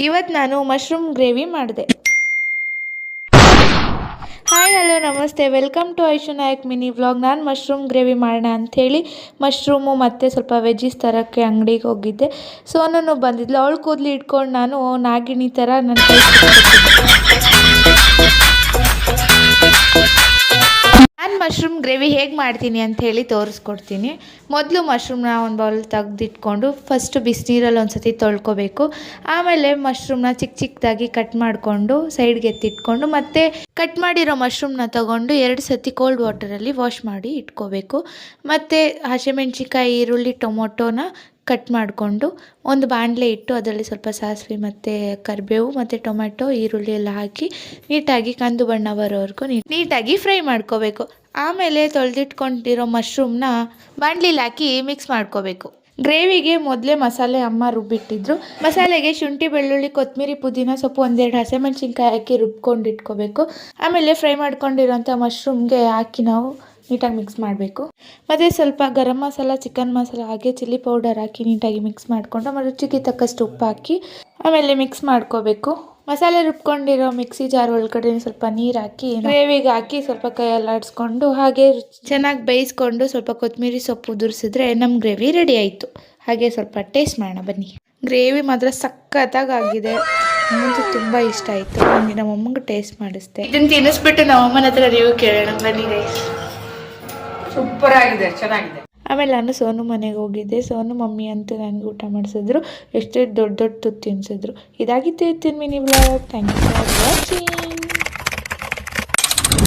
ಇವತ್ತು ನಾನು mushroom gravy ಮಾಡಿದೆ. ಹಾಯ್ ಹಲೋ ನಮಸ್ತೆ, welcome to Aishu Nayak mini vlog. ನಾನು ಮಶ್ರೂಮ್ ಗ್ರೇವಿ ಮಾಡೋಣ ಅಂಥೇಳಿ ಮಶ್ರೂಮು ಮತ್ತು ಸ್ವಲ್ಪ ವೆಜ್ಜೀಸ್ ತರೋಕ್ಕೆ ಅಂಗಡಿಗೆ ಹೋಗಿದ್ದೆ. ಸೋನೂ ಬಂದಿದ್ಲು. ಅವಳು ಕೂದಲು ಇಟ್ಕೊಂಡು ನಾನು ನಾಗಿಣಿ ಥರ ನನ್ನ ಕೈ ನಾನು ಮಶ್ರೂಮ್ ಗ್ರೇವಿ ಹೇಗೆ ಮಾಡ್ತೀನಿ ಅಂಥೇಳಿ ತೋರಿಸ್ಕೊಡ್ತೀನಿ. ಮೊದಲು ಮಶ್ರೂಮ್ನ ಒಂದು ಬೌಲ್ ತೆಗೆದಿಟ್ಕೊಂಡು ಫಸ್ಟು ಬಿಸಿನೀರಲ್ಲಿ ಒಂದು ಸತಿ ತೊಳ್ಕೊಬೇಕು. ಆಮೇಲೆ ಮಶ್ರೂಮ್ನ ಚಿಕ್ಕ ಚಿಕ್ಕದಾಗಿ ಕಟ್ ಮಾಡಿಕೊಂಡು ಸೈಡ್ಗೆ ಎತ್ತಿಟ್ಕೊಂಡು ಮತ್ತೆ ಕಟ್ ಮಾಡಿರೋ ಮಶ್ರೂಮ್ನ ತೊಗೊಂಡು 2 ಸತಿ ಕೋಲ್ಡ್ ವಾಟರಲ್ಲಿ ವಾಶ್ ಮಾಡಿ ಇಟ್ಕೋಬೇಕು. ಮತ್ತು ಹಸಿಮೆಣ್ಸಿಕಾಯಿ, ಈರುಳ್ಳಿ, ಟೊಮೊಟೊನ ಕಟ್ ಮಾಡಿಕೊಂಡು ಒಂದು ಬಾಣಲೆ ಇಟ್ಟು ಅದರಲ್ಲಿ ಸ್ವಲ್ಪ ಸಾಸಿವೆ ಮತ್ತು ಕರಿಬೇವು ಮತ್ತು ಟೊಮೆಟೊ, ಈರುಳ್ಳಿ ಎಲ್ಲ ಹಾಕಿ ನೀಟಾಗಿ ಕಂದು ಬಣ್ಣ ಬರೋವರೆಗೂ ನೀಟಾಗಿ ಫ್ರೈ ಮಾಡ್ಕೋಬೇಕು. ಆಮೇಲೆ ತೊಳೆದಿಟ್ಕೊಂಡಿರೋ ಮಶ್ರೂಮ್ನ ಬಾಣಲಿಲಿ ಹಾಕಿ ಮಿಕ್ಸ್ ಮಾಡ್ಕೋಬೇಕು. ಗ್ರೇವಿಗೆ ಮೊದಲೇ ಮಸಾಲೆ ಅಮ್ಮ ರುಬ್ಬಿಟ್ಟಿದ್ರು. ಮಸಾಲೆಗೆ ಶುಂಠಿ, ಬೆಳ್ಳುಳ್ಳಿ, ಕೊತ್ತಂಬರಿ, ಪುದೀನ ಸೊಪ್ಪು, 1-2 ಹಸಿಮೆಣ್ಸಿನ್ಕಾಯಿ ಹಾಕಿ ರುಬ್ಕೊಂಡು ಇಟ್ಕೋಬೇಕು. ಆಮೇಲೆ ಫ್ರೈ ಮಾಡ್ಕೊಂಡಿರೋಂಥ ಮಶ್ರೂಮ್ಗೆ ಹಾಕಿ ನಾವು ನೀಟಾಗಿ ಮಿಕ್ಸ್ ಮಾಡಬೇಕು. ಮತ್ತು ಸ್ವಲ್ಪ ಗರಂ ಮಸಾಲ, ಚಿಕನ್ ಮಸಾಲ ಹಾಗೆ ಚಿಲ್ಲಿ ಪೌಡರ್ ಹಾಕಿ ನೀಟಾಗಿ ಮಿಕ್ಸ್ ಮಾಡಿಕೊಂಡು ಆಮೇಲೆ ರುಚಿಗೆ ತಕ್ಕಷ್ಟು ಉಪ್ಪು ಹಾಕಿ ಆಮೇಲೆ ಮಿಕ್ಸ್ ಮಾಡ್ಕೋಬೇಕು. ಮಸಾಲೆ ರುಬ್ಕೊಂಡಿರೋ ಮಿಕ್ಸಿ ಜಾರ್ ಒಳಗಡೆ ಸ್ವಲ್ಪ ನೀರು ಹಾಕಿ ಗ್ರೇವಿಗೆ ಹಾಕಿ ಸ್ವಲ್ಪ ಕೈಯಲ್ಲಿ ಆಡಿಸ್ಕೊಂಡು ಹಾಗೆ ಚೆನ್ನಾಗಿ ಬೇಯಿಸ್ಕೊಂಡು ಸ್ವಲ್ಪ ಕೊತ್ತಂಬರಿ ಸೊಪ್ಪು ಉದುರಿಸಿದ್ರೆ ನಮ್ಮ ಗ್ರೇವಿ ರೆಡಿ ಆಯಿತು. ಹಾಗೆ ಸ್ವಲ್ಪ ಟೇಸ್ಟ್ ಮಾಡೋಣ ಬನ್ನಿ. ಗ್ರೇವಿ ಮಾತ್ರ ಸಖತ್ತಾಗಿ ಆಗಿದೆ. ನನಗಂತೂ ತುಂಬ ಇಷ್ಟ ಆಯಿತು. ನನಗೆ ನಮ್ಮಮ್ಮಂಗೆ ಟೇಸ್ಟ್ ಮಾಡಿಸ್ದೆ. ಇದನ್ನು ತಿನ್ನಿಸ್ಬಿಟ್ಟು ನಮ್ಮಮ್ಮನ ಹತ್ರ ರಿವ್ಯೂ ಕೇಳೋಣ ಬನ್ನಿ ಗೈಸ್. ಸೂಪರ್ ಆಗಿದೆ, ಚೆನ್ನಾಗಿದೆ. ಆಮೇಲೆ ನಾನು ಸೋನು ಮನೆಗೆ ಹೋಗಿದ್ದೆ. ಸೋನು ಮಮ್ಮಿ ಅಂತೂ ನನಗೆ ಊಟ ಮಾಡಿಸಿದ್ರು. ಎಷ್ಟೇ ದೊಡ್ಡ ತುತ್ತು ತಿನ್ನಿಸಿದ್ರು. ಇದಾಗಿತ್ತು ಇವತ್ತಿನ mini vlog. Thank you for watching.